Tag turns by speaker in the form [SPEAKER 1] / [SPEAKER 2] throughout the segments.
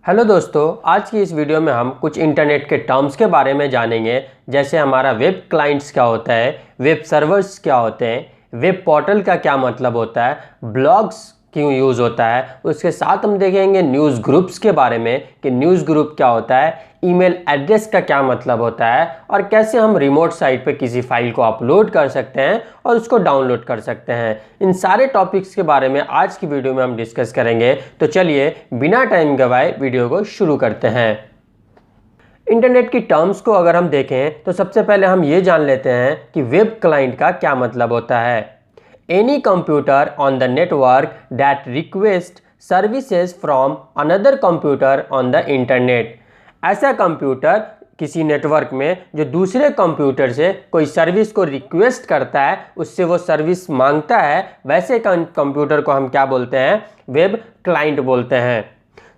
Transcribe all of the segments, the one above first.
[SPEAKER 1] Hello दोस्तों, आज की इस वीडियो में हम कुछ इंटरनेट के टर्म्स के बारे में जानेंगे। जैसे हमारा वेब क्लाइंट्स क्या होता है, वेब सर्वर्स क्या होते हैं, वेब पोर्टल का क्या मतलब होता है, ब्लॉग्स क्यों यूज़ होता है। उसके साथ हम देखेंगे न्यूज़ ग्रुप्स के बारे में कि न्यूज़ ग्रुप क्या होता है, ईमेल एड्रेस का क्या मतलब होता है और कैसे हम रिमोट साइट पे किसी फाइल को अपलोड कर सकते हैं और उसको डाउनलोड कर सकते हैं। इन सारे टॉपिक्स के बारे में आज की वीडियो में हम डिस्कस करेंगे। तो चलिए बिना टाइम गवाए वीडियो को शुरू करते हैं। इंटरनेट की टर्म्स को अगर हम देखें तो सबसे पहले हम ये जान लेते हैं कि वेब क्लाइंट का क्या मतलब होता है। Any computer on the network that request services from another computer on the internet. ऐसा कंप्यूटर किसी नेटवर्क में जो दूसरे कंप्यूटर से कोई सर्विस को रिक्वेस्ट करता है, उससे वो सर्विस मांगता है, वैसे कंप्यूटर को हम क्या बोलते हैं, वेब क्लाइंट बोलते हैं।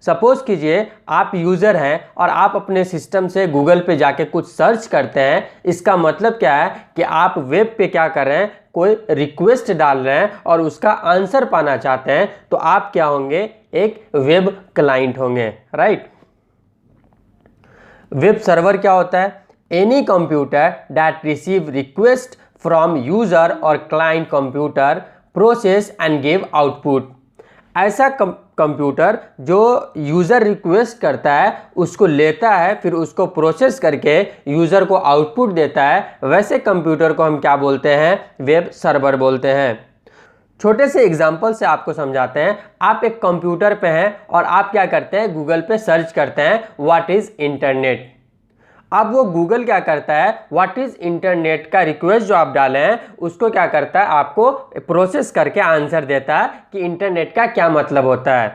[SPEAKER 1] सपोज कीजिए आप यूज़र हैं और आप अपने सिस्टम से गूगल पे जाके कुछ सर्च करते हैं। इसका मतलब क्या है कि आप वेब पे क्या कर रहे हैं, कोई रिक्वेस्ट डाल रहे हैं और उसका आंसर पाना चाहते हैं, तो आप क्या होंगे, एक वेब क्लाइंट होंगे, राइट। वेब सर्वर क्या होता है, any computer that receive request from user और client computer process and give output. ऐसा कंप्यूटर जो यूज़र रिक्वेस्ट करता है उसको लेता है, फिर उसको प्रोसेस करके यूज़र को आउटपुट देता है, वैसे कंप्यूटर को हम क्या बोलते हैं, वेब सर्वर बोलते हैं। छोटे से एग्जाम्पल से आपको समझाते हैं। आप एक कंप्यूटर पे हैं और आप क्या करते हैं, गूगल पे सर्च करते हैं व्हाट इज़ इंटरनेट। अब वो गूगल क्या करता है, व्हाट इज़ इंटरनेट का रिक्वेस्ट जो आप डाले हैं उसको क्या करता है, आपको प्रोसेस करके आंसर देता है कि इंटरनेट का क्या मतलब होता है।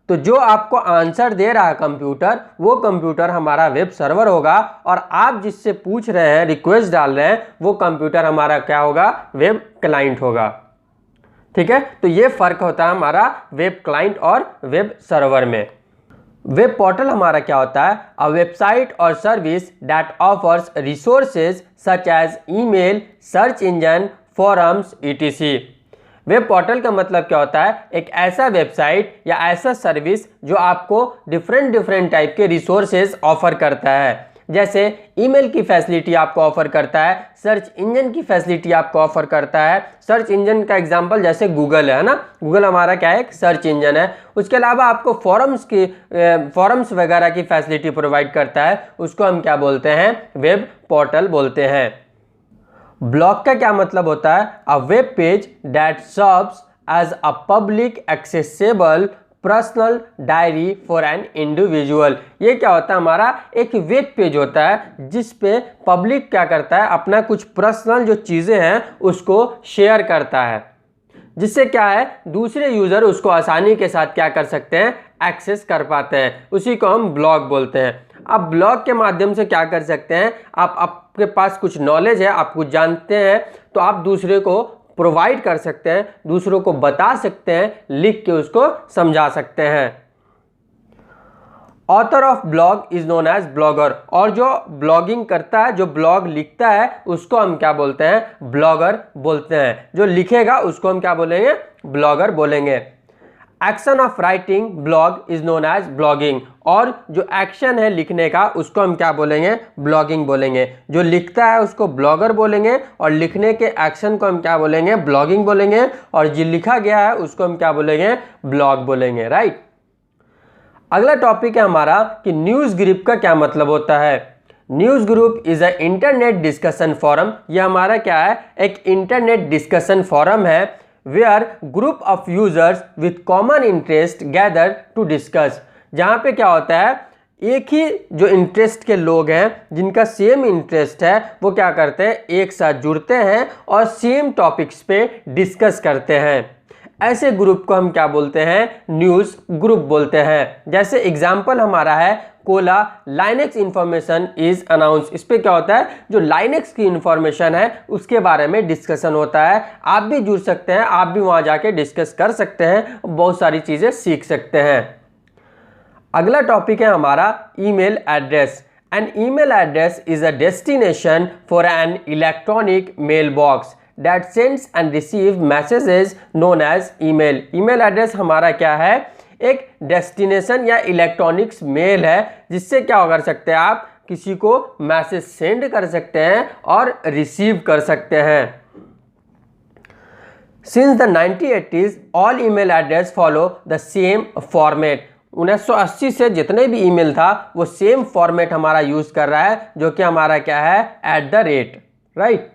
[SPEAKER 1] तो जो आपको आंसर दे रहा है कंप्यूटर, वो कंप्यूटर हमारा वेब सर्वर होगा और आप जिससे पूछ रहे हैं, रिक्वेस्ट डाल रहे हैं, वो कंप्यूटर हमारा क्या होगा, वेब क्लाइंट होगा। ठीक है, तो ये फ़र्क होता है हमारा वेब क्लाइंट और वेब सर्वर में। वेब पोर्टल हमारा क्या होता है, अ वेबसाइट और service that offers resources such as email, search engine, forums etc। Web portal का मतलब क्या होता है, एक ऐसा वेबसाइट या ऐसा सर्विस जो आपको डिफरेंट टाइप के रिसोर्सेज ऑफर करता है। जैसे ईमेल की फैसिलिटी आपको ऑफर करता है, सर्च इंजन की फैसिलिटी आपको ऑफर करता है। सर्च इंजन का एग्जांपल जैसे गूगल है ना, गूगल हमारा क्या है, एक सर्च इंजन है। उसके अलावा आपको फॉरम्स वगैरह की फैसिलिटी प्रोवाइड करता है, उसको हम क्या बोलते हैं, वेब पोर्टल बोलते हैं। ब्लॉग का क्या मतलब होता है, a web page that serves as a public accessible personal diary for an individual. ये क्या होता है, हमारा एक वेब पेज होता है जिस पे पब्लिक क्या करता है, अपना कुछ पर्सनल जो चीज़ें हैं उसको शेयर करता है, जिससे क्या है, दूसरे यूज़र उसको आसानी के साथ क्या कर सकते हैं, एक्सेस कर पाते हैं। उसी को हम ब्लॉग बोलते हैं। अब ब्लॉग के माध्यम से क्या कर सकते हैं, आप आपके पास कुछ नॉलेज है, आप कुछ जानते हैं, तो आप दूसरे को प्रोवाइड कर सकते हैं, दूसरों को बता सकते हैं, लिख के उसको समझा सकते हैं। Author of blog is known as blogger. और जो ब्लॉगिंग करता है, जो ब्लॉग लिखता है, उसको हम क्या बोलते हैं, ब्लॉगर बोलते हैं। जो लिखेगा उसको हम क्या बोलेंगे, ब्लॉगर बोलेंगे। Action of writing blog is known as blogging. और जो एक्शन है लिखने का उसको हम क्या बोलेंगे, ब्लॉगिंग बोलेंगे। जो लिखता है उसको ब्लॉगर बोलेंगे और लिखने के एक्शन को हम क्या बोलेंगे, ब्लॉगिंग बोलेंगे। और जो लिखा गया है उसको हम क्या बोलेंगे, ब्लॉग बोलेंगे, राइट। अगला टॉपिक है हमारा कि न्यूज़ ग्रुप का क्या मतलब होता है। News group is a internet discussion forum. यह हमारा क्या है, एक इंटरनेट डिस्कशन फोरम है, where group of users with common interest gather to discuss. जहाँ पे क्या होता है, एक ही जो इंटरेस्ट के लोग हैं, जिनका सेम इंटरेस्ट है, वो क्या करते हैं, एक साथ जुड़ते हैं और सेम टॉपिक्स पे डिस्कस करते हैं। ऐसे ग्रुप को हम क्या बोलते हैं, न्यूज़ ग्रुप बोलते हैं। जैसे एग्जाम्पल हमारा है Cola Linux information is announce. इस पे क्या होता है, जो लाइनेक्स की इंफॉर्मेशन है उसके बारे में डिस्कशन होता है। आप भी जुड़ सकते हैं, आप भी वहाँ जाके डिस्कस कर सकते हैं, बहुत सारी चीज़ें सीख सकते हैं। अगला टॉपिक है हमारा email address. An email address is a destination for an electronic mail box that sends and receive messages known as email। email address हमारा क्या है, एक डेस्टिनेशन या इलेक्ट्रॉनिक्स मेल है जिससे क्या कर सकते हैं, आप किसी को मैसेज सेंड कर सकते हैं और रिसीव कर सकते हैं। Since the 1980s all email address follow the same format. 1980 से जितने भी ईमेल था वो सेम फॉर्मेट हमारा यूज कर रहा है, जो कि हमारा क्या है, @, राइट।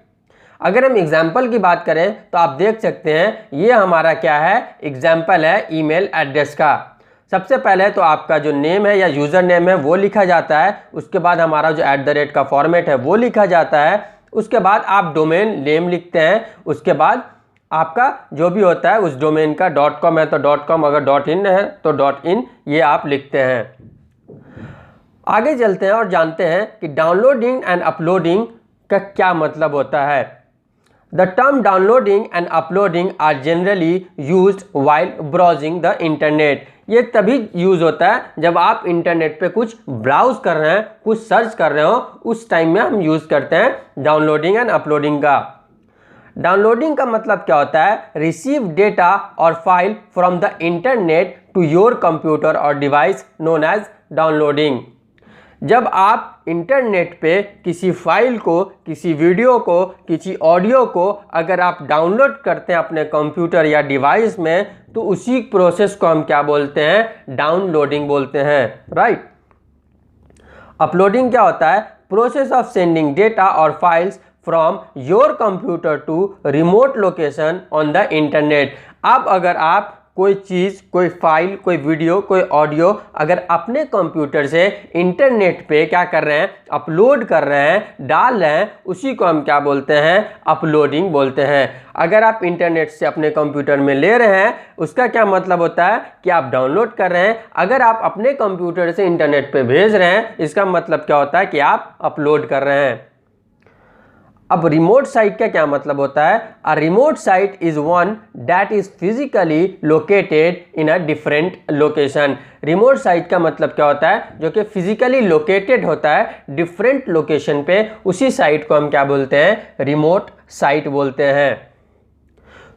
[SPEAKER 1] अगर हम एग्जाम्पल की बात करें तो आप देख सकते हैं ये हमारा क्या है, एग्जाम्पल है ईमेल एड्रेस का। सबसे पहले तो आपका जो नेम है या यूज़र नेम है वो लिखा जाता है, उसके बाद हमारा जो @ का फॉर्मेट है वो लिखा जाता है, उसके बाद आप डोमेन नेम लिखते हैं, उसके बाद आपका जो भी होता है उस डोमेन का .com है तो .com, अगर .in है तो .in, ये आप लिखते हैं। आगे चलते हैं और जानते हैं कि डाउनलोडिंग एंड अपलोडिंग का क्या मतलब होता है। The term downloading and uploading are generally used while browsing the internet। ये तभी यूज होता है जब आप इंटरनेट पे कुछ ब्राउज कर रहे हैं, कुछ सर्च कर रहे हो, उस टाइम में हम यूज करते हैं डाउनलोडिंग एंड अपलोडिंग का। डाउनलोडिंग का मतलब क्या होता है, रिसीव डेटा और file from the internet to your computer और डिवाइस नोन एज डाउनलोडिंग। जब आप इंटरनेट पे किसी फाइल को, किसी वीडियो को, किसी ऑडियो को अगर आप डाउनलोड करते हैं अपने कंप्यूटर या डिवाइस में, तो उसी प्रोसेस को हम क्या बोलते हैं, डाउनलोडिंग बोलते हैं, राइट। अपलोडिंग क्या होता है, प्रोसेस ऑफ सेंडिंग डेटा और files from your computer to remote location on the internet. अब अगर आप कोई चीज़, कोई फाइल, कोई वीडियो, कोई ऑडियो अगर अपने कंप्यूटर से इंटरनेट पे क्या कर रहे हैं, अपलोड कर रहे हैं, डाल रहे हैं, उसी को हम क्या बोलते हैं, अपलोडिंग बोलते हैं। अगर आप इंटरनेट से अपने कंप्यूटर में ले रहे हैं, उसका क्या मतलब होता है कि आप डाउनलोड कर रहे हैं। अगर आप अपने कंप्यूटर से इंटरनेट पे भेज रहे हैं, इसका मतलब क्या होता है कि आप अपलोड कर रहे हैं। अब रिमोट साइट का क्या मतलब होता है, a remote site is one that is physically located in a different location. Remote site का मतलब क्या होता है, जो कि फिजिकली लोकेटेड होता है डिफरेंट लोकेशन पे, उसी साइट को हम क्या बोलते हैं, रिमोट साइट बोलते हैं।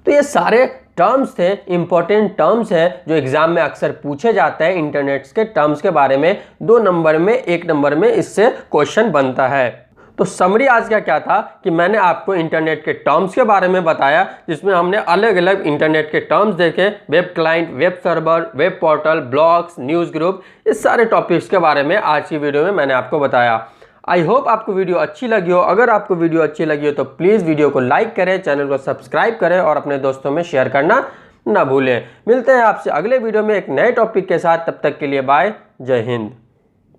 [SPEAKER 1] तो ये सारे टर्म्स थे, इंपॉर्टेंट टर्म्स हैं जो एग्जाम में अक्सर पूछे जाते हैं। इंटरनेट के टर्म्स के बारे में 2 नंबर में, 1 नंबर में इससे क्वेश्चन बनता है। तो समरी आज का क्या था कि मैंने आपको इंटरनेट के टर्म्स के बारे में बताया, जिसमें हमने अलग अलग इंटरनेट के टर्म्स देखे, web client, web server, web portal, blogs, news group, इस सारे टॉपिक्स के बारे में आज की वीडियो में मैंने आपको बताया। आई होप आपको वीडियो अच्छी लगी हो। अगर आपको वीडियो अच्छी लगी हो तो प्लीज़ वीडियो को लाइक करें, चैनल को सब्सक्राइब करें और अपने दोस्तों में शेयर करना ना भूलें। मिलते हैं आपसे अगले वीडियो में एक नए टॉपिक के साथ, तब तक के लिए बाय, जय हिंद।